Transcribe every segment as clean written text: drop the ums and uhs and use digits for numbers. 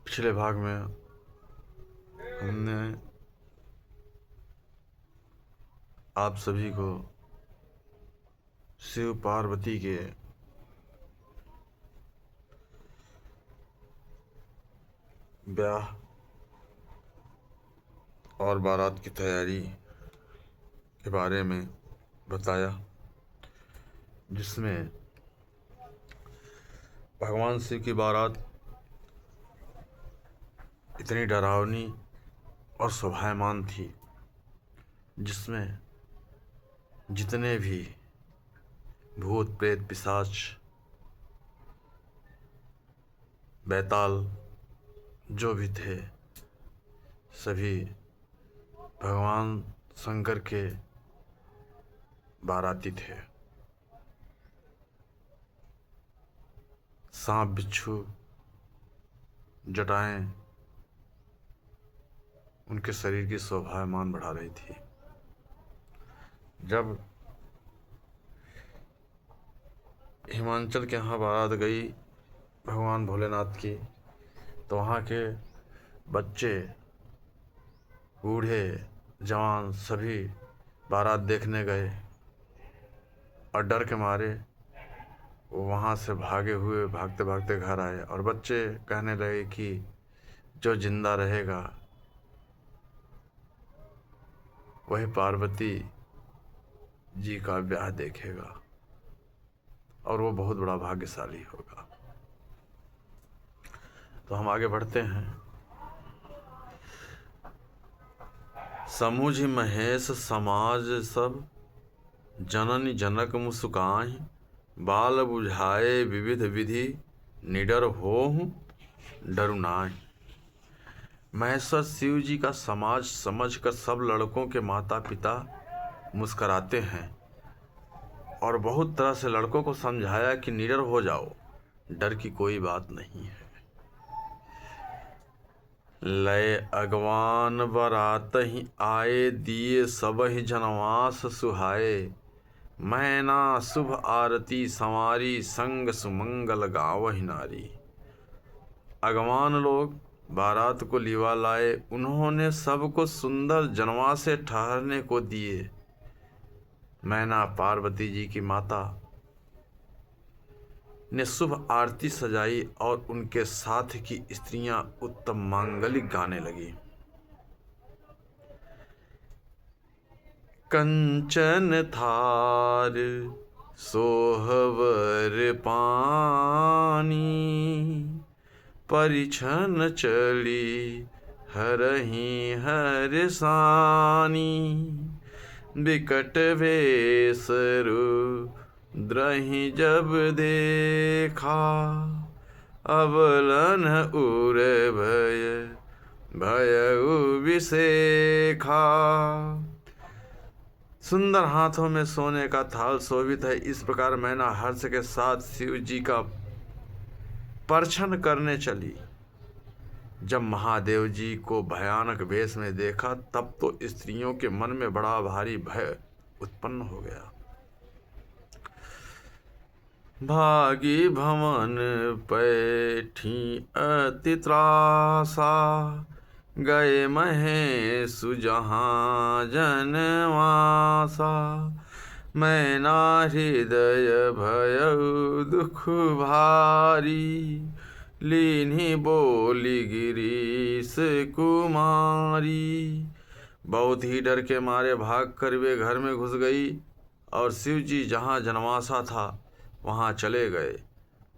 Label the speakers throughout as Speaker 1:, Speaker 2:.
Speaker 1: पिछले भाग में हमने आप सभी को शिव पार्वती के ब्याह और बारात की तैयारी के बारे में बताया, जिसमें भगवान शिव की बारात इतनी डरावनी और शोभायमान थी, जिसमें जितने भी भूत प्रेत पिशाच बैताल जो भी थे, सभी भगवान शंकर के बाराती थे। सांप बिच्छू जटाएं उनके शरीर की शोभायमान बढ़ा रही थी। जब हिमाचल के यहाँ बारात गई भगवान भोलेनाथ की, तो वहाँ के बच्चे बूढ़े जवान सभी बारात देखने गए और डर के मारे वहाँ से भागते भागते घर आए। और बच्चे कहने लगे कि जो जिंदा रहेगा वही पार्वती जी का ब्याह देखेगा और वो बहुत बड़ा भाग्यशाली होगा। तो हम आगे बढ़ते हैं। समुझ महेश समाज सब, जननी जनक मुस्काहि, बाल बुझाए विविध विधि, निडर होहु डरु नाहि। महेश्वर शिव जी का समाज समझकर सब लड़कों के माता पिता मुस्कराते हैं और बहुत तरह से लड़कों को समझाया कि निडर हो जाओ, डर की कोई बात नहीं है। लय अगवान बारात ही आए, दिए सब ही जनवास सुहाए, मैना शुभ आरती संवारी, संग सुमंगल गावहि नारी। अगवान लोग बारात को लिवा लाए, उन्होंने सबको सुंदर जनवासे ठहरने को दिए। मैना पार्वती जी की माता ने शुभ आरती सजाई और उनके साथ की स्त्रियां उत्तम मांगलिक गाने लगी। कंचन थार सोहवर पानी, परिछन चली हरहि हरसानी, बिकट वेश रुद्रहि जब देखा, अवलन उर भयउ विसेखा। सुंदर हाथों में सोने का थाल शोभित है। इस प्रकार मैना हर्ष के साथ शिव जी का परछन करने चली। जब महादेव जी को भयानक वेश में देखा, तब तो स्त्रियों के मन में बड़ा भारी भय उत्पन्न हो गया। भागी भवन पैठी अति त्रासा, गए महेश जहाँ जनवासा, मैना हृदय भयउ दुख भारी, लीन्ही बोली गिरीश कुमारी। बहुत ही डर के मारे भाग कर वे घर में घुस गई और शिव जी जहाँ जनवासा था वहाँ चले गए।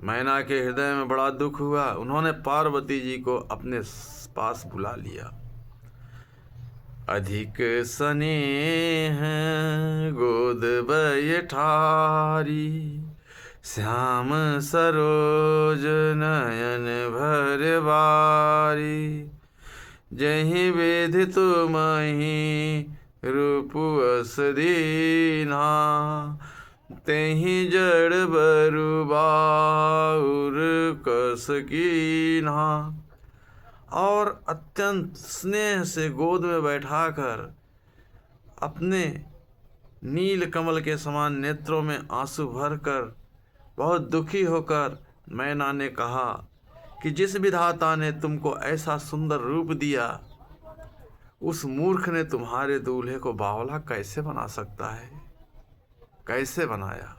Speaker 1: मैना के हृदय में बड़ा दुख हुआ। उन्होंने पार्वती जी को अपने पास बुला लिया। अधिक स्नेह गोद बैठारी, श्याम सरोज नयन भर बारी, जहि विधि तुमहि रूप अस दीन्हा, तेहि जड़ बरु बाउर कस कीन्हा। और अत्यंत स्नेह से गोद में बैठाकर अपने नील कमल के समान नेत्रों में आंसू भरकर बहुत दुखी होकर मैना ने कहा कि जिस विधाता ने तुमको ऐसा सुंदर रूप दिया, उस मूर्ख ने तुम्हारे दूल्हे को बावला कैसे बना सकता है? कैसे बनाया?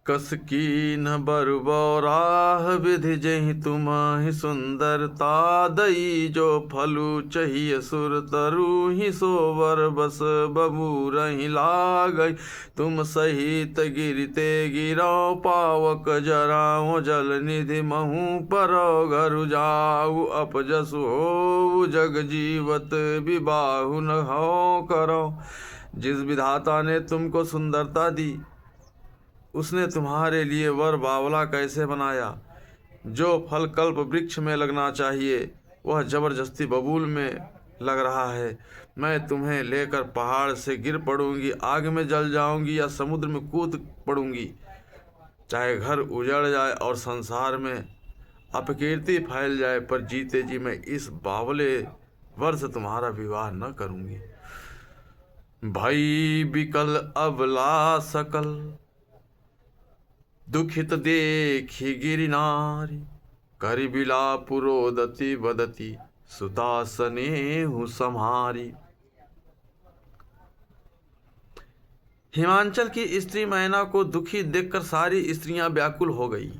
Speaker 1: कस कीन बरबौराह विधि जहि तुम्हि सुंदरता दई, जो फलु चाहिए सुर तरु ही सोवर बस बबूरहि लागई। तुम सहित गिरते गिरो पावक जराओ, जल निधि महु परो घर जाऊ। अपजसु हो जग जीवत विबाहु न हो करो। जिस विधाता ने तुमको सुंदरता दी, उसने तुम्हारे लिए वर बावला कैसे बनाया? जो फल कल्प वृक्ष में लगना चाहिए वह जबरदस्ती बबूल में लग रहा है। मैं तुम्हें लेकर पहाड़ से गिर पड़ूंगी, आग में जल जाऊंगी या समुद्र में कूद पड़ूंगी। चाहे घर उजड़ जाए और संसार में अपकीर्ति फैल जाए, पर जीते जी मैं इस बावले वर से तुम्हारा विवाह न करूंगी। भई बिकल अबला सकल, दुखित देखी गिरि नारी। करि बिलाप रोदति बदति, सुता स्नेहु सम्हारी। हिमांचल की स्त्री मैना को दुखी देखकर सारी स्त्रियां व्याकुल हो गई।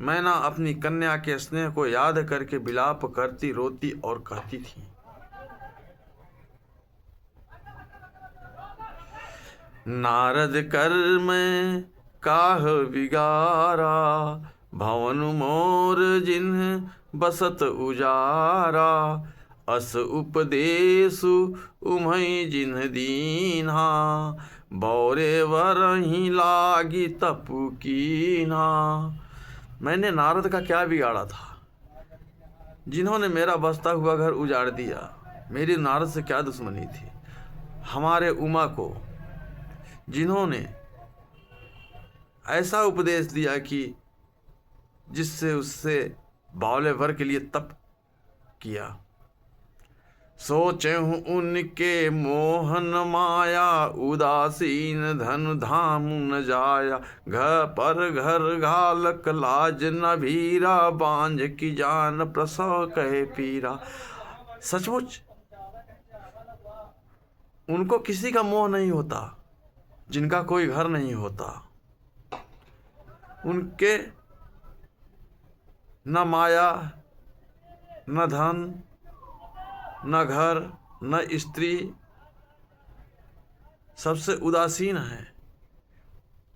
Speaker 1: मैना अपनी कन्या के स्नेह को याद करके विलाप करती, रोती और कहती थी। नारद कर में काह बिगारा, भवन मोर जिन्ह बसत उजारा। अस उपदेशु उमहि जिन्ह दीन्हा, बौरे वरहि लागी तपु कीन्हा। मैंने नारद का क्या बिगाड़ा था, जिन्होंने मेरा बसता हुआ घर उजाड़ दिया? मेरी नारद से क्या दुश्मनी थी? हमारे उमा को जिन्होंने ऐसा उपदेश दिया कि जिससे उससे बावले वर के लिए तप किया। सोचे हूँ उनके मोहन माया, उदासीन धन धाम न जाया। घर पर घर घालक लाज न भीरा, बांझ की जान प्रसव कहे पीरा। सचमुच उनको किसी का मोह नहीं होता, जिनका कोई घर नहीं होता। उनके न माया, न धन, न घर, न स्त्री, सबसे उदासीन है।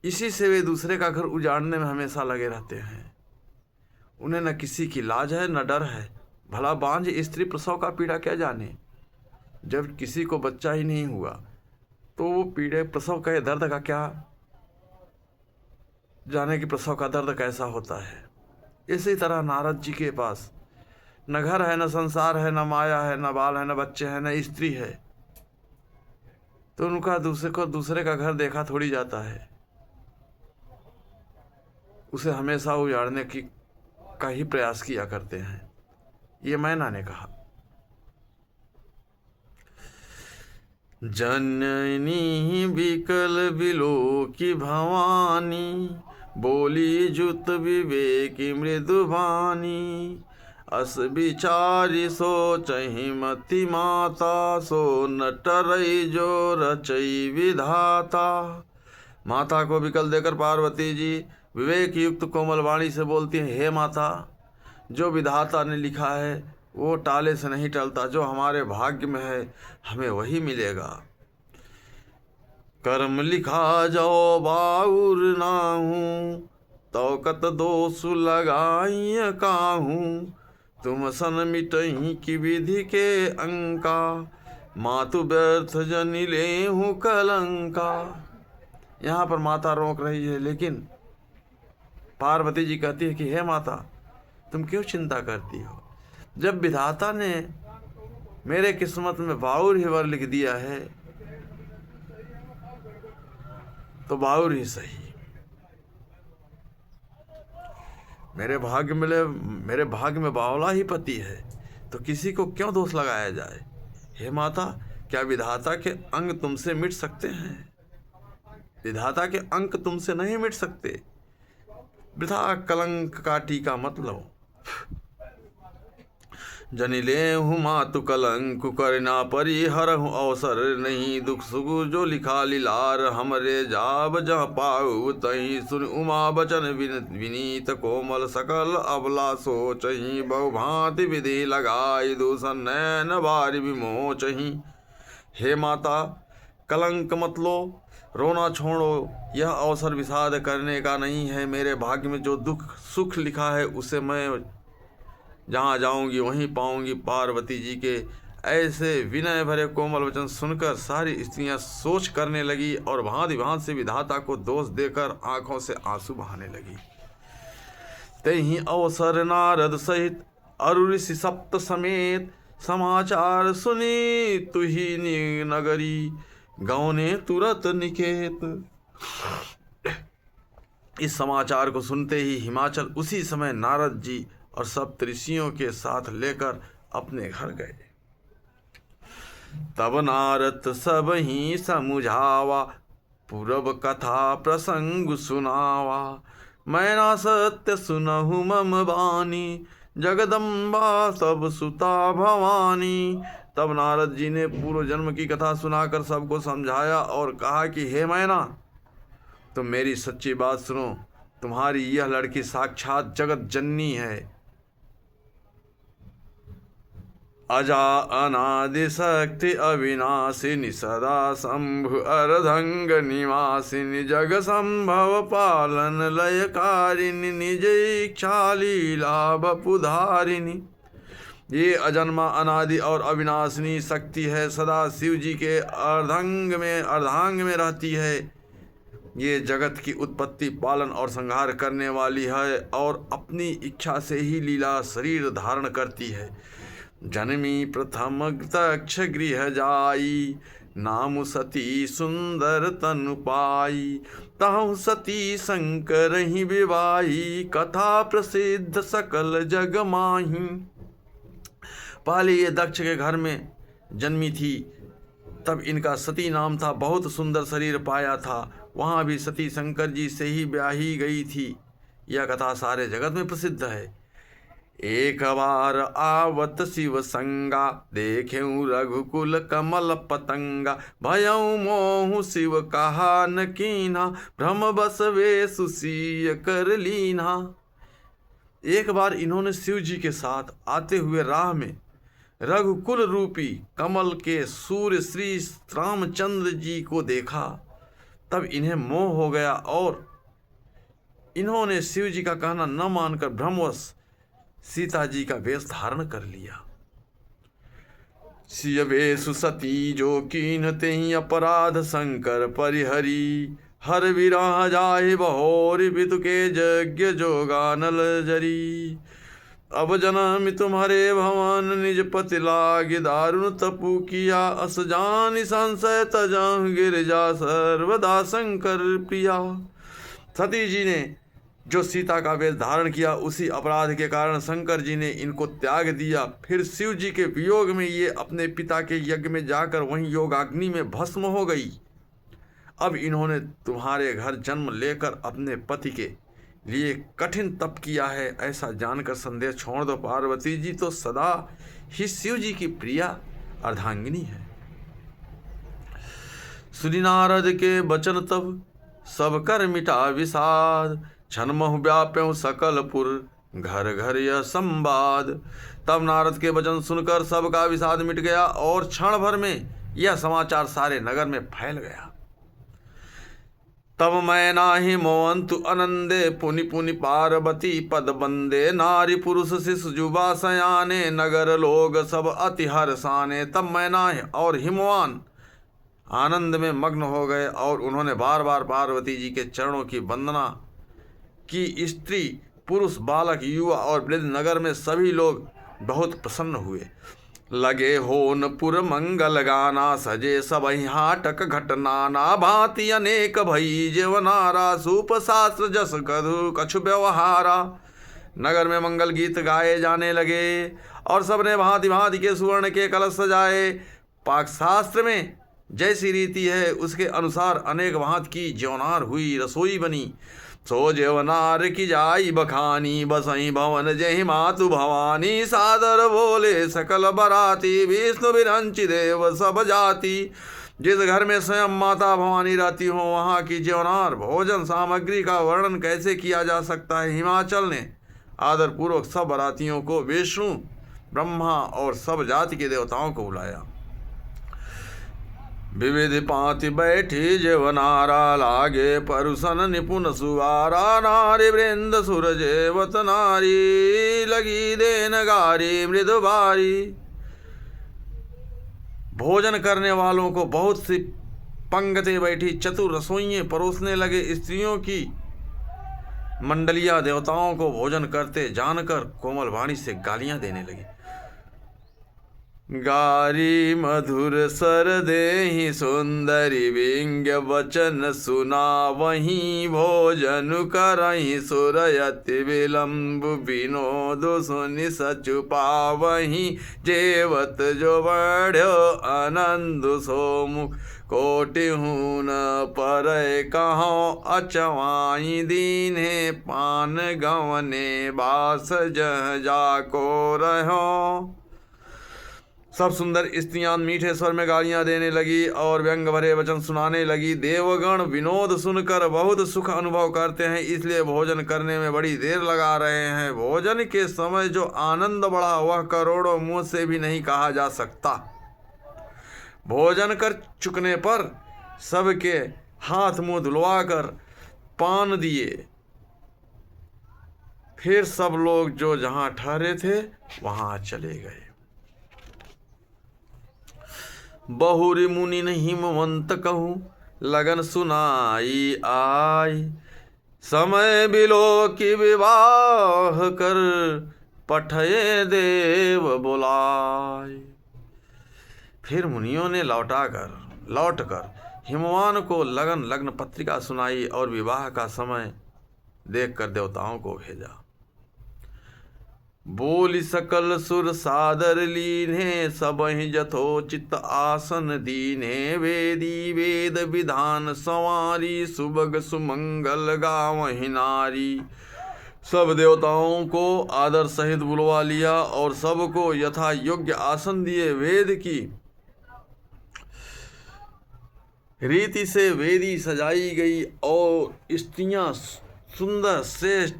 Speaker 1: इसी से वे दूसरे का घर उजाड़ने में हमेशा लगे रहते हैं। उन्हें न किसी की लाज है न डर है। भला बांझ स्त्री प्रसव का पीड़ा क्या जाने? जब किसी को बच्चा ही नहीं हुआ तो वो पीड़े प्रसव का दर्द का क्या जाने कि प्रसव का दर्द कैसा होता है। इसी तरह नारद जी के पास न घर है, न संसार है, न माया है, न बाल है, न बच्चे हैं, न स्त्री है, तो उनका दूसरे का घर देखा थोड़ी जाता है। उसे हमेशा उजाड़ने का ही प्रयास किया करते हैं। ये मैना ने कहा। जननी बिकल बिलो की भवानी, बोली जुत विवेकी मृदुबानी। अस विचारी सोचहि मति माता, सो न टरई जो रचई विधाता। माता को विकल देकर पार्वती जी विवेक युक्त कोमल वाणी से बोलती हैं, हे माता, जो विधाता ने लिखा है वो टाले से नहीं टलता। जो हमारे भाग्य में है हमें वही मिलेगा। कर्म लिखा जाओ बाउर नाहूँ, तो कत दोष लगाई काहूँ। तुम सन मिटही की विधि के अंका, मातु व्यर्थ जनि लेहूँ कलंका। यहाँ पर माता रोक रही है, लेकिन पार्वती जी कहती है कि हे माता, तुम क्यों चिंता करती हो? जब विधाता ने मेरे किस्मत में बाउर ही वर लिख दिया है तो बाउर ही सही। मेरे भाग्य में बावला ही पति है, तो किसी को क्यों दोष लगाया जाए। हे माता, क्या विधाता के अंग तुमसे मिट सकते हैं? विधाता के अंक तुमसे नहीं मिट सकते। वृथा कलंक का टीका मत लो। जनिले हूँ मातु कलंक करना परी हरहु अवसर नहीं, दुख सुख जो लिखा लीलार हमरे जाब जह पाऊ तही, सुन उमा बचन विनीत कोमल सकल अबला सोचही, बहुभांति विधि लगाई दूषण नैन बारी विमोचही। हे माता, कलंक मत लो, रोना छोड़ो, यह अवसर विषाद करने का नहीं है। मेरे भाग्य में जो दुख सुख लिखा है उसे मैं जहाँ जाऊंगी वहीं पाऊंगी। पार्वती जी के ऐसे विनय भरे कोमल वचन सुनकर सारी स्त्रियां सोच करने लगी और भांति भांति से विधाता को दोष देकर आंखों से आंसू बहाने लगी। तही अवसर नारद सहित अरु ऋषि सप्त समेत, समाचार सुनी तुही नगरी गौने तुरत निकेत। इस समाचार को सुनते ही हिमाचल उसी समय नारद जी और सब ऋषियों के साथ लेकर अपने घर गए। तब नारद सब ही समुझावा, पूर्व कथा प्रसंग सुनावा, मैना सत्य सुनहु मम बानी, जगदम्बा सब सुता भवानी। तब नारद जी ने पूर्व जन्म की कथा सुनाकर सबको समझाया और कहा कि हे मैना, तुम मेरी सच्ची बात सुनो। तुम्हारी यह लड़की साक्षात जगत जननी है, अजा अनादि शक्ति अविनाशिनी, सदा शंभु अर्धंग निवासिनी, जग संभव पालन लयकारिणी, निज इच्छा लीला बपुधारिणी। ये अजन्मा अनादि और अविनाशिनी शक्ति है, सदा शिव जी के अर्धांग में रहती है। ये जगत की उत्पत्ति पालन और संहार करने वाली है और अपनी इच्छा से ही लीला शरीर धारण करती है। जन्मी प्रथम तक्ष गृह जाई, नाम सती सुंदर तनु पाई, ताहु सती शंकर ही विवाही, कथा प्रसिद्ध सकल जग माही। पहले ये दक्ष के घर में जन्मी थी, तब इनका सती नाम था। बहुत सुंदर शरीर पाया था, वहाँ भी सती शंकर जी से ही ब्याही गई थी। यह कथा सारे जगत में प्रसिद्ध है। एक बार आवत शिव संगा, देखें रघुकुल कमल पतंगा, भयऊ मोहु शिव कहा न कीन्हा, भ्रम बस वे सुसीय कर लीन्हा। एक बार इन्होंने शिव जी के साथ आते हुए राह में रघुकुल रूपी कमल के सूर्य श्री रामचंद्र जी को देखा। तब इन्हें मोह हो गया और इन्होंने शिव जी का कहना न मानकर भ्रमवश सीता जी का वेश धारण कर लिया। सिय वेश सती जो कीन्हते ही अपराध शंकर परिहरी, हर विराह जाहि बहोरी, बितु के यज्ञ जोगा नल जरी। अब जनम तुम्हारे भवन, निज पति लागे दारुण तपु किया, अस जानि संशय तजह गिरजा सर्वदा शंकर प्रिया। सती जी ने जो सीता का वेश धारण किया, उसी अपराध के कारण शंकर जी ने इनको त्याग दिया। फिर शिव जी के वियोग में ये अपने पिता के यज्ञ में जाकर वहीं योगाग्नि में भस्म हो गई। अब इन्होंने तुम्हारे घर जन्म लेकर अपने पति के लिए कठिन तप किया है, ऐसा जानकर संदेह छोड़ दो। पार्वती जी तो सदा ही शिव जी की प्रिया अर्धांगिनी है। सुनि नारद के बचन तब सब कर मिटा विषाद, क्षण महु व्याप्यं सकलपुर घर घर यह संवाद। तब नारद के वचन सुनकर सबका विषाद मिट गया और क्षण भर में यह समाचार सारे नगर में फैल गया। तब मैं नाही मोहंतु अनंदे, पुनि पुनि पार्वती पद बंदे, नारी पुरुष शिशु जुबा सयाने, नगर लोग सब अति हर्षाने। तब मैं नाही और हिमवान आनंद में मग्न हो गए और उन्होंने बार बार पार्वती जी के चरणों की वंदना कि स्त्री पुरुष बालक युवा और वृद्ध नगर में सभी लोग बहुत प्रसन्न हुए। लगे होनपुर मंगल गाना, सजे सबहि हाटक घटनाना, भांति अनेक भई जेवनारा, सूप शास्त्र जस कधु कछु व्यवहारा। नगर में मंगल गीत गाए जाने लगे और सबने भांति भांति के सुवर्ण के कलश सजाए। पाक शास्त्र में जैसी रीति है उसके अनुसार अनेक भांत की ज्योनार हुई रसोई बनी। सो ज्योनार की जाई बखानी, बसई भवन जहि मातु भवानी। सादर बोले सकल बराती, विष्णु विरंचि देव सब जाति। जिस घर में स्वयं माता भवानी रहती हो वहाँ की ज्योनार भोजन सामग्री का वर्णन कैसे किया जा सकता है। हिमाचल ने आदरपूर्वक सब बरातियों को, विष्णु ब्रह्मा और सब जाति के देवताओं को बुलाया। विविध पांति बैठी जेवनारा, लागे परुसन निपुण सुवारा। नारी वृंद सुरजेवत नारी, लगी देन गारी मृदु बारी। भोजन करने वालों को बहुत सी पंगतें बैठी चतुर रसोइयां परोसने लगे। स्त्रियों की मंडलियां देवताओं को भोजन करते जानकर कोमल वाणी से गालियां देने लगी। गारी मधुर सर देहि सुंदरी, विंग्य वचन सुना वहीं। भोजन करहि सुरयति विलंब, विनोद सुनि सचु पावहीं। जेवत जो बढ़्यो आनंद सोमुख, कोटि हूँ न परय कहो। अचवाई दीन्हे पान गवने, बास जह जाको रहो। सब सुंदर स्त्रियां मीठे स्वर में गालियां देने लगी और व्यंग भरे वचन सुनाने लगी। देवगण विनोद सुनकर बहुत सुख अनुभव करते हैं, इसलिए भोजन करने में बड़ी देर लगा रहे हैं। भोजन के समय जो आनंद बढ़ा वह करोड़ों मुंह से भी नहीं कहा जा सकता। भोजन कर चुकने पर सबके हाथ मुंह धुलवाकर पान दिए। फिर सब लोग जो जहां ठहरे थे वहां चले गए। बहुरी मुनि हिमवंत कहूँ, लगन सुनाई आई। समय बिलो की विवाह कर, पठये देव बुलाए। फिर मुनियों ने लौटकर हिमवान को लग्न पत्रिका सुनाई और विवाह का समय देखकर देवताओं को भेजा। बोली सकल सुर सादर लीन्हे, सबहि जथोचित आसन दीन्हे। वेदी वेद विधान संवारी, सुबग सुमंगल गावहि नारी। सब देवताओं को आदर सहित बुलवा लिया और सबको यथा योग्य आसन दिए। वेद की रीति से वेदी सजाई गई और स्त्रियां सुंदर श्रेष्ठ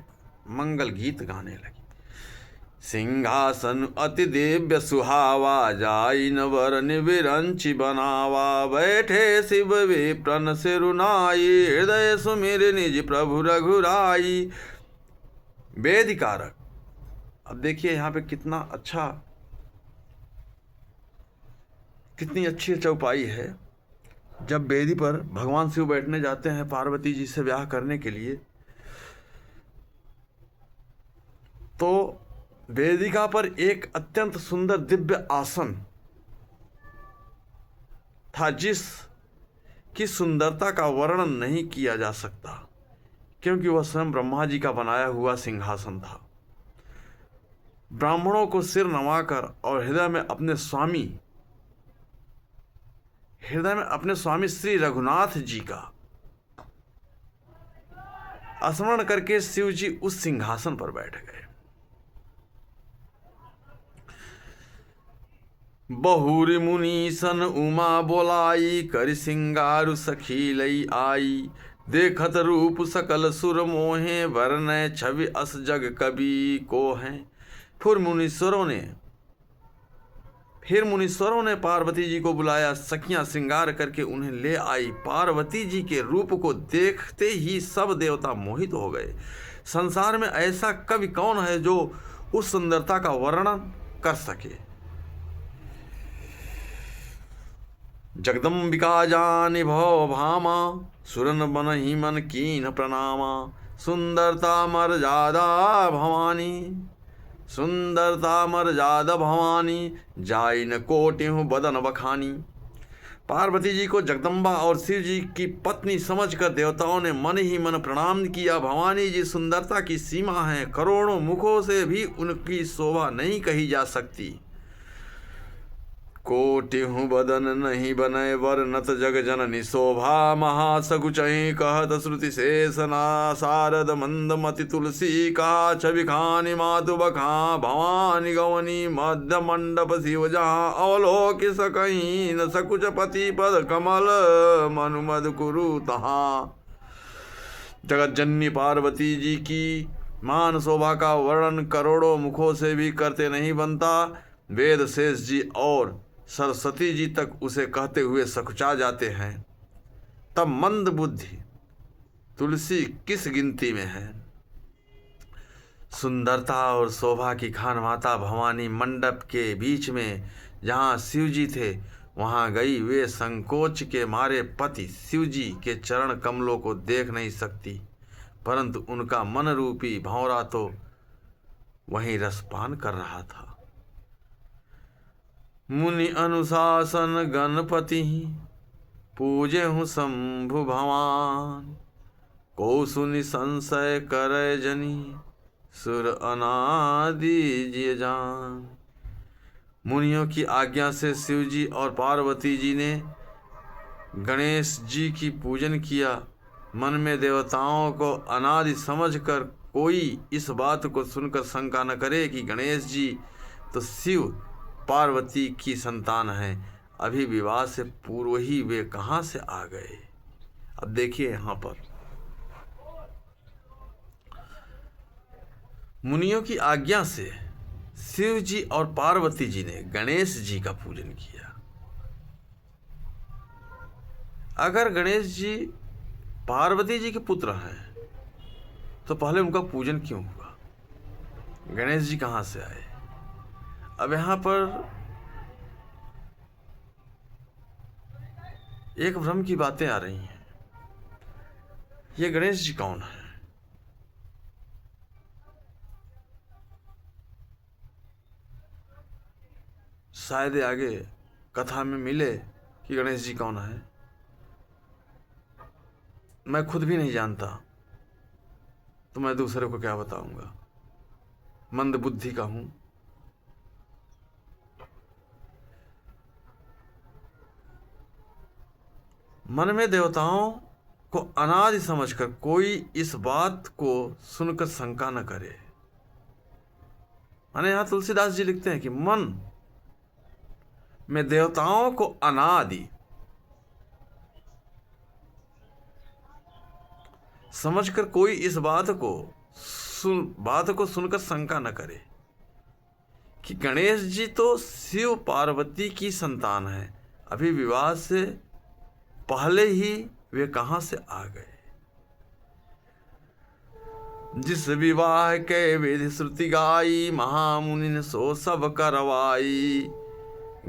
Speaker 1: मंगल गीत गाने लगी। सिंहासन अति दिव्य सुहावा, जाई न वरन विरंचि बनावा। बैठे शिव विप्रन सिरुनाई, हृदय सुमिर निज प्रभु रघुराई। वेदिकारक, अब देखिए यहाँ पे कितनी अच्छी चौपाई है। जब वेदी पर भगवान शिव बैठने जाते हैं पार्वती जी से ब्याह करने के लिए, तो वेदिका पर एक अत्यंत सुंदर दिव्य आसन था, जिसकी सुंदरता का वर्णन नहीं किया जा सकता, क्योंकि वह स्वयं ब्रह्मा जी का बनाया हुआ सिंहासन था। ब्राह्मणों को सिर नवाकर और हृदय में अपने स्वामी श्री रघुनाथ जी का स्मरण करके शिव जी उस सिंहासन पर बैठ गए। बहुरी मुनि सन उमा बोलाई, कर सिंगारु सखी लई आई। देखत रूप सकल सुर मोहे, वरन छवि अस जग कवि को हैं। फिर मुनीश्वरों ने पार्वती जी को बुलाया। सखियां श्रृंगार करके उन्हें ले आई। पार्वती जी के रूप को देखते ही सब देवता मोहित हो गए। संसार में ऐसा कवि कौन है जो उस सुंदरता का वर्णन कर सके। जगदम्बिका जानि भव भामा, सुरन बनहि मन कीन प्रणामा। सुंदरता मर्यादा भवानी, जाई न कोटि हूँ बदन बखानी। पार्वती जी को जगदम्बा और शिव जी की पत्नी समझकर देवताओं ने मन ही मन प्रणाम किया। भवानी जी सुंदरता की सीमा है, करोड़ों मुखों से भी उनकी शोभा नहीं कही जा सकती। कोटि हूँ बदन नहीं बनय वर नत जग जननी शोभा महासकुचहि कहत श्रुति शेषना शारद मंद मति तुलसी कहा छवि खानी मातु बखा भवानी गवनी मध्य मंडप शिव जहाँ अवलोकि सकहीं न सकुच पति पद कमल मनु मद कुरु तहाँ। जगत जननी पार्वती जी की मान शोभा का वर्णन करोड़ों मुखों से भी करते नहीं बनता। वेद शेष जी और सरस्वती जी तक उसे कहते हुए सकुचा जाते हैं, तब मंद बुद्धि तुलसी किस गिनती में है। सुंदरता और शोभा की खान माता भवानी मंडप के बीच में जहाँ शिव जी थे वहाँ गई। वे संकोच के मारे पति शिव जी के चरण कमलों को देख नहीं सकती, परंतु उनका मन रूपी भंवरा तो वहीं रसपान कर रहा था। मुनि अनुशासन गणपति पूजे हूँ शंभु भवान, को सुनि संशय करे जनी सुर अनादि जिय जान। मुनियों की आज्ञा से शिव जी और पार्वती जी ने गणेश जी की पूजन किया। मन में देवताओं को अनादि समझकर कोई इस बात को सुनकर शंका न करे कि गणेश जी तो शिव पार्वती की संतान है, अभी विवाह से पूर्व ही वे कहाँ से आ गए। अब देखिए यहाँ पर मुनियों की आज्ञा से शिव जी और पार्वती जी ने गणेश जी का पूजन किया। अगर गणेश जी पार्वती जी के पुत्र हैं तो पहले उनका पूजन क्यों हुआ, गणेश जी कहाँ से आए। अब यहाँ पर एक भ्रम की बातें आ रही हैं। ये गणेश जी कौन है। शायद आगे कथा में मिले कि गणेश जी कौन है। मैं खुद भी नहीं जानता तो मैं दूसरे को क्या बताऊंगा, मंद बुद्धि का हूं। मन में देवताओं को अनादि समझकर कोई इस बात को सुनकर शंका न करे। माने यहां तुलसीदास जी लिखते हैं कि मन में देवताओं को अनादि समझकर कोई इस बात को सुनकर शंका न करे कि गणेश जी तो शिव पार्वती की संतान है, अभी विवाह से पहले ही वे कहां से आ गए। जिस विवाह के विधि श्रुति गाई महामुनि ने सो सब करवाई।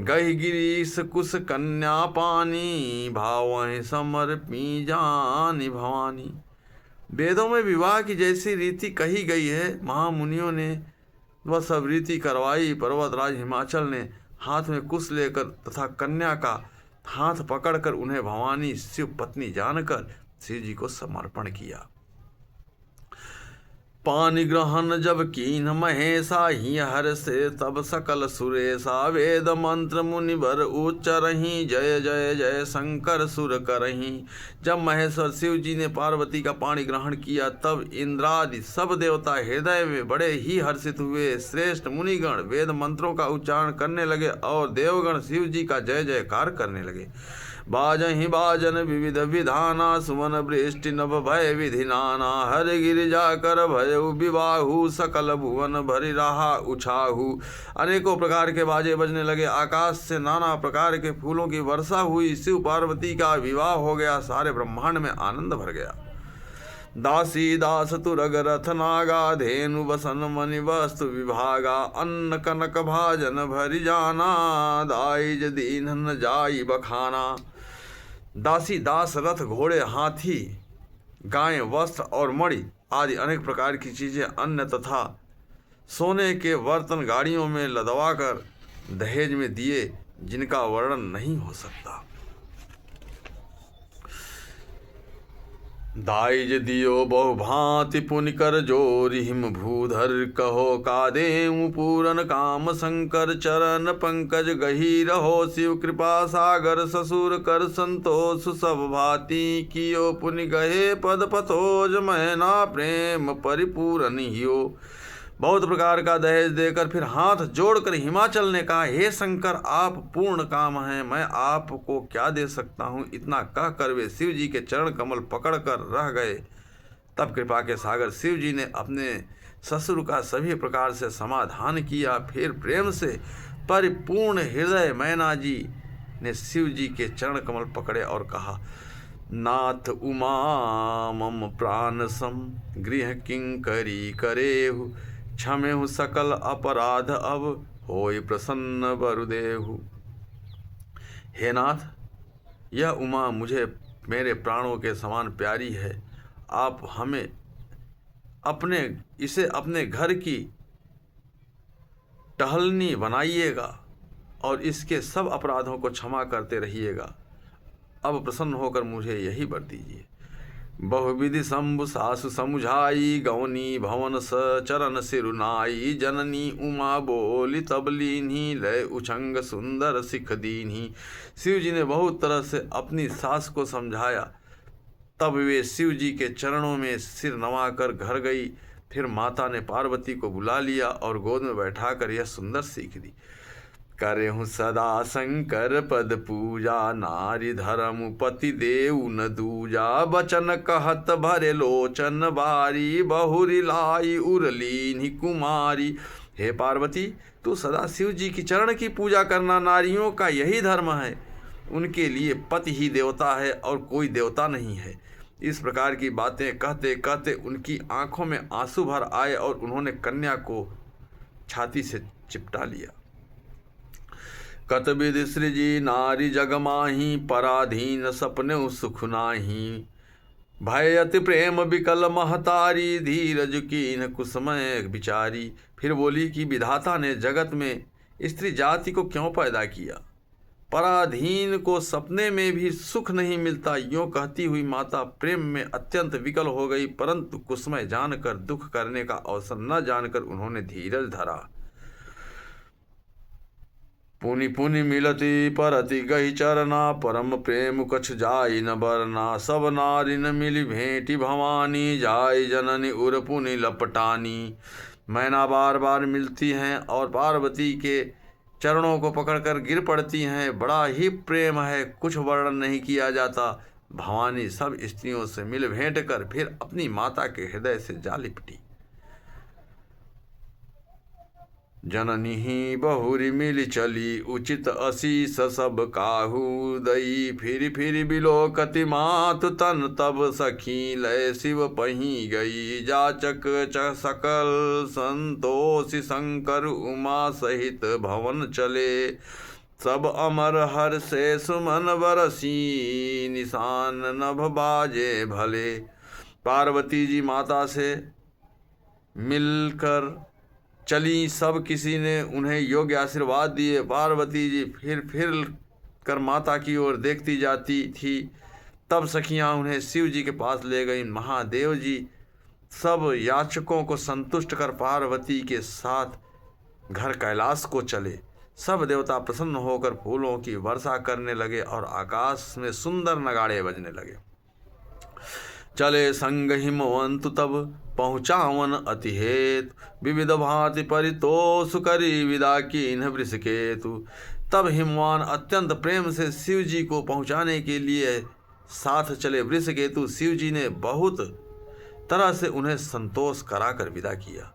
Speaker 1: गही गिरीश कुश कन्या पानी भाव समर्पी जानी भवानी। वेदों में विवाह की जैसी रीति कही गई है, महामुनियों ने वह सब रीति करवाई। पर्वतराज हिमाचल ने हाथ में कुश लेकर तथा कन्या का हाथ पकड़कर उन्हें भवानी शिव पत्नी जानकर शिव जी को समर्पण किया। पानी ग्रहण जब कीन महेशा ही हर से तब सकल सुरेशा। वेद मंत्र मुनिवर उच्चरहि जय जय जय शंकर सुर करहि। जब महेश्वर शिव जी ने पार्वती का पाणी ग्रहण किया तब इंद्रादि सब देवता हृदय में बड़े ही हर्षित हुए। श्रेष्ठ मुनिगण वेद मंत्रों का उच्चारण करने लगे और देवगण शिव जी का जय जयकार करने लगे। बाजहि बाजन विविध विधाना सुमन वृष्टि नभ भय विधि नाना। हर गिरिजा कर भयउ विवाहु सकल भुवन भरि रहा उछाहु। अनेकों प्रकार के बाजे बजने लगे, आकाश से नाना प्रकार के फूलों की वर्षा हुई। शिव पार्वती का विवाह हो गया, सारे ब्रह्मांड में आनंद भर गया। दासी दास तुरग रथ नागा धेनु बसन मणि वस्तु विभागा। अन्न कनक भाजन भरि जाना दाइज दीन न जाई बखाना। दासी दास रथ घोड़े हाथी गायें वस्त्र और मणि आदि अनेक प्रकार की चीजें अन्न तथा सोने के बर्तन गाड़ियों में लदवाकर दहेज में दिए, जिनका वर्णन नहीं हो सकता। दाइज दियो बहु भांति पुनि कर जोरि हिम भूधर कहो का देऊ पूरन काम शंकर चरण पंकज गही रहो शिव कृपा सागर ससुर कर संतोष सब भांति कियो पुनि गहे पद पथोज मैना प्रेम परिपूरन हियो। बहुत प्रकार का दहेज देकर फिर हाथ जोड़कर हिमाचल ने कहा, हे शंकर आप पूर्ण काम हैं, मैं आपको क्या दे सकता हूँ। इतना कहकर वे शिव जी के चरण कमल पकड़कर रह गए। तब कृपा के सागर शिव जी ने अपने ससुर का सभी प्रकार से समाधान किया। फिर प्रेम से परिपूर्ण हृदय मैना जी ने शिव जी के चरण कमल पकड़े और कहा, नाथ उमा मम प्राण सम गृह किंकरी करेहु क्षमेहु सकल अपराध अब होय प्रसन्न वरुदेहु। हे नाथ, यह उमा मुझे मेरे प्राणों के समान प्यारी है। आप हमें इसे अपने घर की टहलनी बनाइएगा और इसके सब अपराधों को क्षमा करते रहिएगा। अब प्रसन्न होकर मुझे यही वर दीजिए। बहुविधि शंभु सासु समुझाई गौनी भवन स चरण सिरुनाई जननी उमा बोली तब लीन्ही लय उछंग सुंदर सिख दीन्ही। शिव जी ने बहुत तरह से अपनी सास को समझाया। तब वे शिव जी के चरणों में सिर नवाकर घर गई। फिर माता ने पार्वती को बुला लिया और गोद में बैठाकर यह सुंदर सीख दी। करेहु सदा शंकर पद पूजा नारी धर्म पति देव न दूजा। बचन कहत भरे लोचन बारी बहुरी लाई उरलीन कुमारी। हे पार्वती, तू सदा शिव जी की चरण की पूजा करना, नारियों का यही धर्म है। उनके लिए पति ही देवता है और कोई देवता नहीं है। इस प्रकार की बातें कहते कहते उनकी आंखों में आंसू भर आए और उन्होंने कन्या को छाती से चिपटा लिया। कत विधि सृजी नारी जगमाही पराधीन सपने सुख नाही। भय अति प्रेम विकल महतारी धीरज कीन कुसमय बिचारी। फिर बोली कि विधाता ने जगत में स्त्री जाति को क्यों पैदा किया। पराधीन को सपने में भी सुख नहीं मिलता। यूँ कहती हुई माता प्रेम में अत्यंत विकल हो गई, परंतु कुसमय जानकर दुख करने का अवसर न जानकर उन्होंने धीरज धरा। पुनि पुनि मिलती परति गही चरना परम प्रेम कछ जाई न बरना। सब नारी न मिली भेंटी भवानी जाय जननी उर पुनि लपटानी। मैना बार बार मिलती हैं और पार्वती के चरणों को पकड़कर गिर पड़ती हैं। बड़ा ही प्रेम है, कुछ वर्णन नहीं किया जाता। भवानी सब स्त्रियों से मिल भेंट कर फिर अपनी माता के हृदय से जा लिपटी। जननी ही बहुरी मिली चली उचित असीस सब काहू दई। फिर फिर बिलोकति मात तन तब सखी लय शिव पही गई। जाचक सकल संतोषि शंकर उमा सहित भवन चले। सब अमर हर से सुमन बरसी निशान नभ बाजे भले। पार्वती जी माता से मिलकर चली, सब किसी ने उन्हें योग्य आशीर्वाद दिए। पार्वती जी फिर कर माता की ओर देखती जाती थी। तब सखियां उन्हें शिव जी के पास ले गई। महादेव जी सब याचकों को संतुष्ट कर पार्वती के साथ घर कैलाश को चले। सब देवता प्रसन्न होकर फूलों की वर्षा करने लगे और आकाश में सुंदर नगाड़े बजने लगे। चले संग हिमवंत तब पहुँचावन अति हेतु। विविध भांति परितोष करी विदा कीन्ह वृषकेतु। तब हिमवान अत्यंत प्रेम से शिव जी को पहुँचाने के लिए साथ चले। वृषकेतु शिव जी ने बहुत तरह से उन्हें संतोष कराकर विदा किया।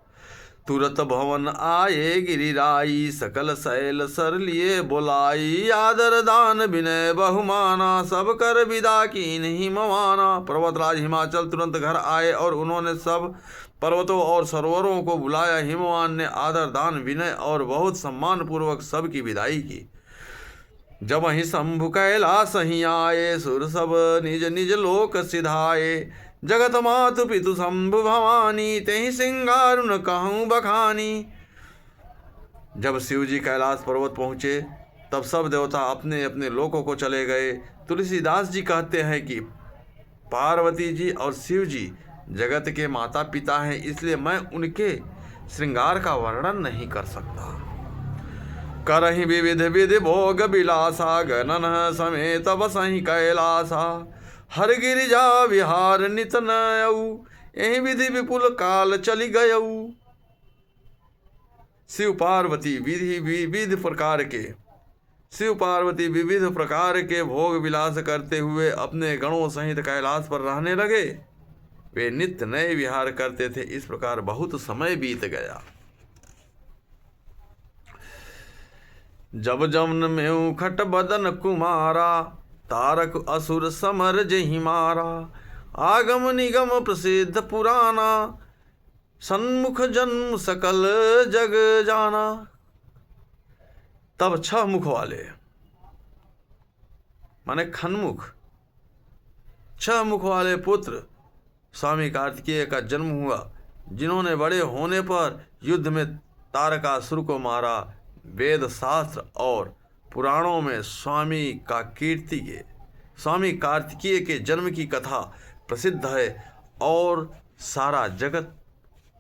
Speaker 1: तुरत भवन आए गिरिराई सकल शैल सर लिए बोलाई। आदर दान विनय बहुमाना सब कर विदा कीन हिमवाना। पर्वतराज हिमाचल तुरंत घर आए और उन्होंने सब पर्वतों और सरोवरों को बुलाया। हिमवान ने आदर दान विनय और बहुत सम्मान पूर्वक सबकी विदाई की। जब ही शंभु कैलाश ही आए सुर सब निज निज लोक सिधाए। जगत मातु पितु शंभु भवानी तेहि सिंगारु न कहूँ बखानी। जब शिव जी कैलाश पर्वत पहुँचे तब सब देवता अपने अपने लोकों को चले गए। तुलसीदास जी कहते हैं कि पार्वती जी और शिव जी जगत के माता पिता हैं, इसलिए मैं उनके श्रृंगार का वर्णन नहीं कर सकता। करहि विविध विधि भोग विलासा, गणन समेत बसहि कैलासा। हर गिरिजा विहार नित नयऊ, यही विधि विपुल काल चली गयऊ। शिव पार्वती विविध प्रकार के भोग विलास करते हुए अपने गणों सहित कैलाश पर रहने लगे। वे नित्य नए विहार करते थे। इस प्रकार बहुत समय बीत गया। जब जमन में खट बदन कुमारा, तारक असुर समर जहि मारा। आगम निगम प्रसिद्ध पुराना, सन्मुख जन्म सकल जग जाना। तब 6 मुख वाले माने खनमुख 6 मुख वाले पुत्र स्वामी कार्तिकेय का जन्म हुआ, जिन्होंने बड़े होने पर युद्ध में तारकासुर को मारा। वेद शास्त्र और पुराणों में स्वामी कार्तिकेय के जन्म की कथा प्रसिद्ध है और सारा जगत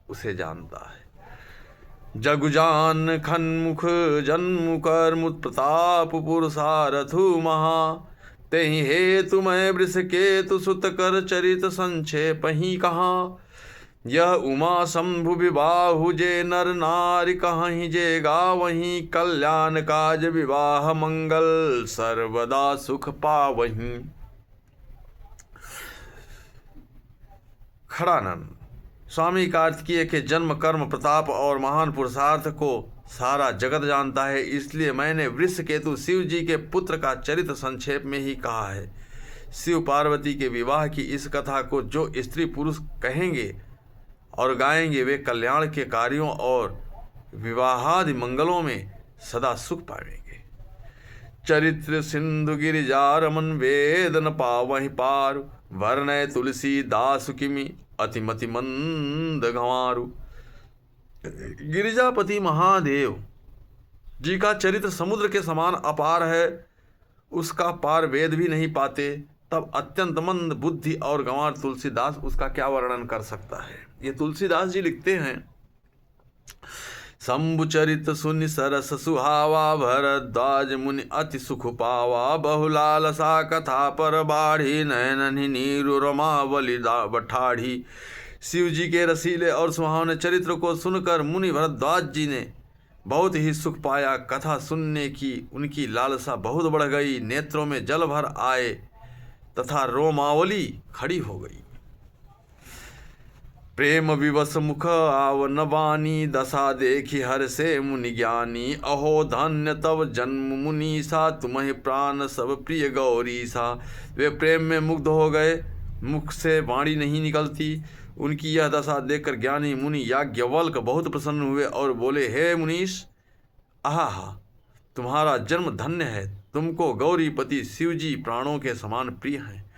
Speaker 1: उसे जानता है। जगुजान खनमुख जन्म कर्मुत प्रताप पुरुषारथु महा। तेहि हेतु मैं वृष केतु सुत कर चरित संक्षेप ही कहा। यह उमा शंभु विबाहु जे नर नारी कहीं जे गावहीं। कल्याण काज विवाह मंगल सर्वदा सुख पावहीं। खड़ानंद स्वामी कार्तिकेय के जन्म कर्म प्रताप और महान पुरुषार्थ को सारा जगत जानता है, इसलिए मैंने वृषकेतु शिव जी के पुत्र का चरित्र संक्षेप में ही कहा है। शिव पार्वती के विवाह की इस कथा को जो स्त्री पुरुष कहेंगे और गाएंगे वे कल्याण के कार्यों और विवाहादि मंगलों में सदा सुख पाएंगे। चरित्र सिंधु गिरिजा रमन वेद न पावहि पार। वर्णय तुलसी दास किमि अतिमति मंद गंवारु। गिरिजापति महादेव जी का चरित्र समुद्र के समान अपार है, उसका पार वेद भी नहीं पाते। तब अत्यंत मंद बुद्धि और गंवार तुलसीदास उसका क्या वर्णन कर सकता है। ये तुलसीदास जी लिखते हैं, शंभु चरित सुनि सरस सुहावा। भरद्वाज मुनि अति सुख पावा। बहुलालसा कथा पर बाढ़ी। नयननि नीरु रमावली बठाढ़ी। शिव जी के रसीले और सुहावने चरित्र को सुनकर मुनि भरद्वाज जी ने बहुत ही सुख पाया। कथा सुनने की उनकी लालसा बहुत बढ़ गई। नेत्रों में जल भर आए तथा रोमावली खड़ी हो गई। प्रेम विवश मुख आवन वाणी। दशा देखी हर से मुनि ज्ञानी। अहो धन्य तब जन्म मुनीसा। तुम्हें प्राण सब प्रिय गौरीसा। वे प्रेम में मुग्ध हो गए, मुख से वाणी नहीं निकलती। उनकी यह दशा देखकर ज्ञानी मुनि याज्ञवल्क बहुत प्रसन्न हुए और बोले, हे मुनीश, आहा, तुम्हारा जन्म धन्य है। तुमको गौरीपति शिवजी प्राणों के समान प्रिय हैं।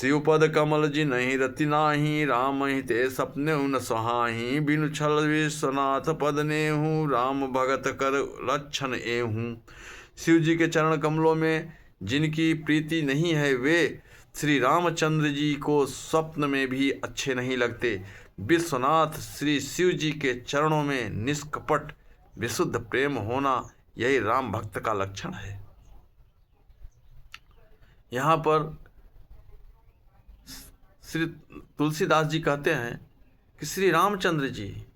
Speaker 1: शिवपद कमल जी नहीं रति नाही। राम ही ते सपने उन सहाही। बिनु छल विश्वनाथ पद नेहूँ। राम भगत कर लक्षण एहूँ। शिव जी के चरण कमलों में जिनकी प्रीति नहीं है वे श्री रामचंद्र जी को स्वप्न में भी अच्छे नहीं लगते। विश्वनाथ श्री शिव जी के चरणों में निष्कपट विशुद्ध प्रेम होना यही राम भक्त का लक्षण है। यहाँ पर श्री तुलसीदास जी कहते हैं कि श्री रामचंद्र जी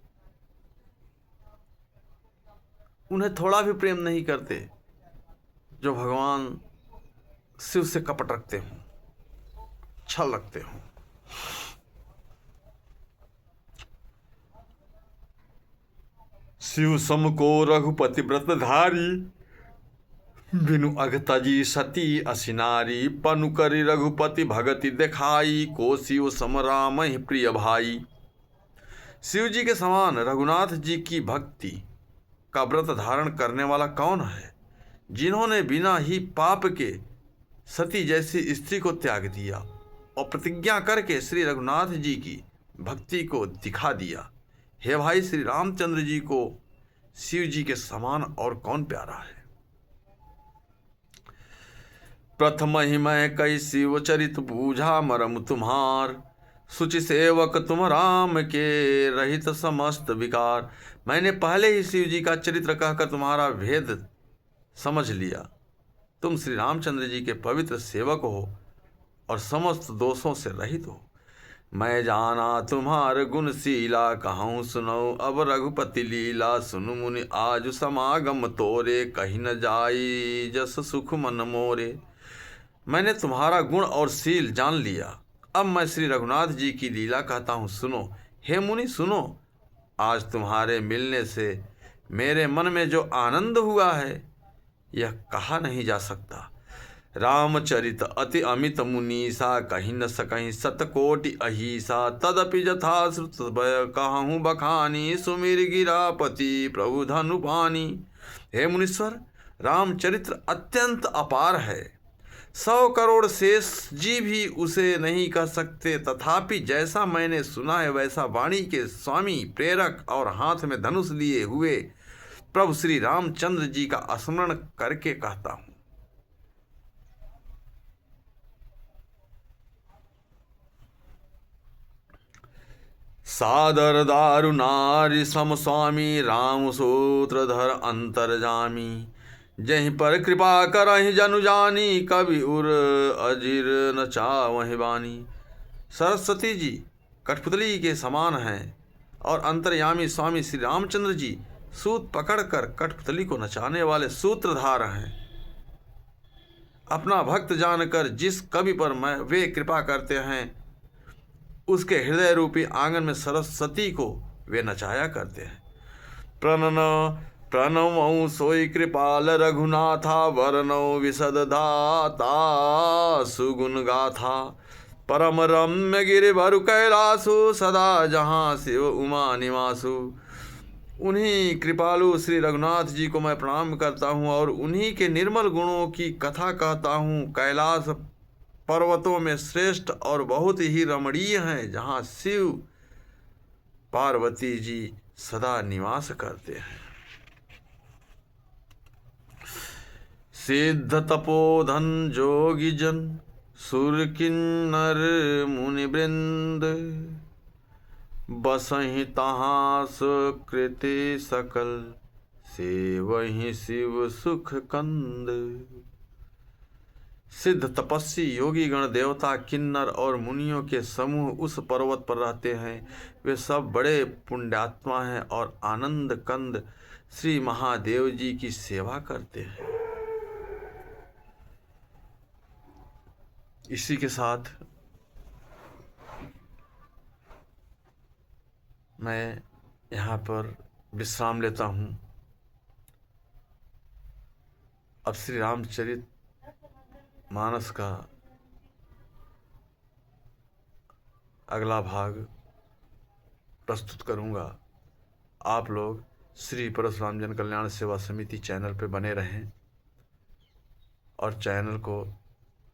Speaker 1: उन्हें थोड़ा भी प्रेम नहीं करते जो भगवान शिव से कपट रखते हों, छल रखते हों। शिव सम को रघुपति व्रतधारी। बिनु अघतजी सती असिनारी। पनु करी रघुपति भगति दिखाई। को शिव सम राम ही प्रिय भाई। शिव जी के समान रघुनाथ जी की भक्ति का व्रत धारण करने वाला कौन है, जिन्होंने बिना ही पाप के सती जैसी स्त्री को त्याग दिया और प्रतिज्ञा करके श्री रघुनाथ जी की भक्ति को दिखा दिया। हे भाई, श्री रामचंद्र जी को शिव जी के समान और कौन प्यारा है। प्रथम ही मैं कई शिव चरित बूझा मरम तुम्हार, सुचि सेवक तुम राम के रहित समस्त विकार। मैंने पहले ही शिव जी का चरित्र कहकर तुम्हारा भेद समझ लिया। तुम श्री रामचंद्र जी के पवित्र सेवक हो और समस्त दोषों से रहित हो। मैं जाना तुम्हार गुणशीला, कहूँ सुनो अब रघुपति लीला। सुनु मुनि आज समागम तोरे, कहीं न जाई जस सुख मन मोरे। मैंने तुम्हारा गुण और शील जान लिया। अब मैं श्री रघुनाथ जी की लीला कहता हूँ, सुनो। हे मुनि सुनो, आज तुम्हारे मिलने से मेरे मन में जो आनंद हुआ है यह कहा नहीं जा सकता। रामचरित अति अमित मुनीसा, कहीं न सकहीं सतकोटि अहिसा। तदपि जथा श्रुत भय कहूँ बखानी, सुमिर गिरापति प्रभु धनुपानी। हे मुनीश्वर, रामचरित्र अत्यंत अपार है। 100 करोड़ शेष जी भी उसे नहीं कह सकते। तथापि जैसा मैंने सुना है वैसा वाणी के स्वामी, प्रेरक और हाथ में धनुष लिए हुए प्रभु श्री रामचंद्र जी का स्मरण करके कहता हूँ। सादर दारुनारि सम स्वामी, राम सूत्रधर अंतर्जामी। जहीं पर कृपा करहि जनु जानी, कवि उर अजिर न चावहि बानी। सरस्वती जी कठपुतली के समान हैं और अंतर्यामी स्वामी श्री रामचंद्र जी सूत पकड़कर कठपुतली को नचाने वाले सूत्रधार हैं। अपना भक्त जानकर जिस कवि पर वे कृपा करते हैं उसके हृदय रूपी आंगन में सरस्वती को वे नचाया करते हैं। प्रणमौ सोई कृपाल रघुनाथा, वरनौ विशद धाता सुगुण गाथा। परम रम्य गिरिभरु कैलासु, सदा जहाँ शिव उमा निवासु। उन्हीं कृपालु श्री रघुनाथ जी को मैं प्रणाम करता हूँ और उन्हीं के निर्मल गुणों की कथा कहता हूँ। कैलाश पर्वतों में श्रेष्ठ और बहुत ही रमणीय हैं, जहाँ शिव पार्वती जी सदा निवास करते हैं। सिद्ध तपोधन जोगी जन, सुर किन्नर मुनि वृंद। बसहि तहाँ सुकृति सकल, सेवहि शिव सुख कंद। सिद्ध तपस्वी योगी गण, देवता, किन्नर और मुनियों के समूह उस पर्वत पर रहते हैं। वे सब बड़े पुण्यात्मा हैं और आनंद कंद श्री महादेव जी की सेवा करते हैं। इसी के साथ मैं यहाँ पर विश्राम लेता हूँ। अब श्री रामचरित मानस का अगला भाग प्रस्तुत करूँगा। आप लोग श्री परशुराम जन कल्याण सेवा समिति चैनल पे बने रहें और चैनल को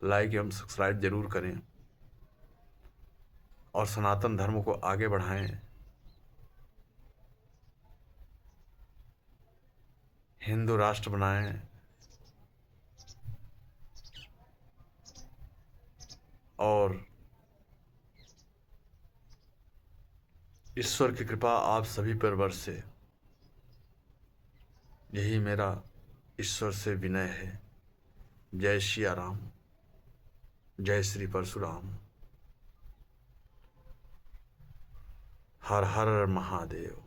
Speaker 1: लाइक एवं सब्सक्राइब जरूर करें और सनातन धर्म को आगे बढ़ाएं। हिंदू राष्ट्र बनाएं और ईश्वर की कृपा आप सभी पर बरसे, यही मेरा ईश्वर से विनय है। जय सिया राम, जय श्री परशुराम। हर हर महादेव।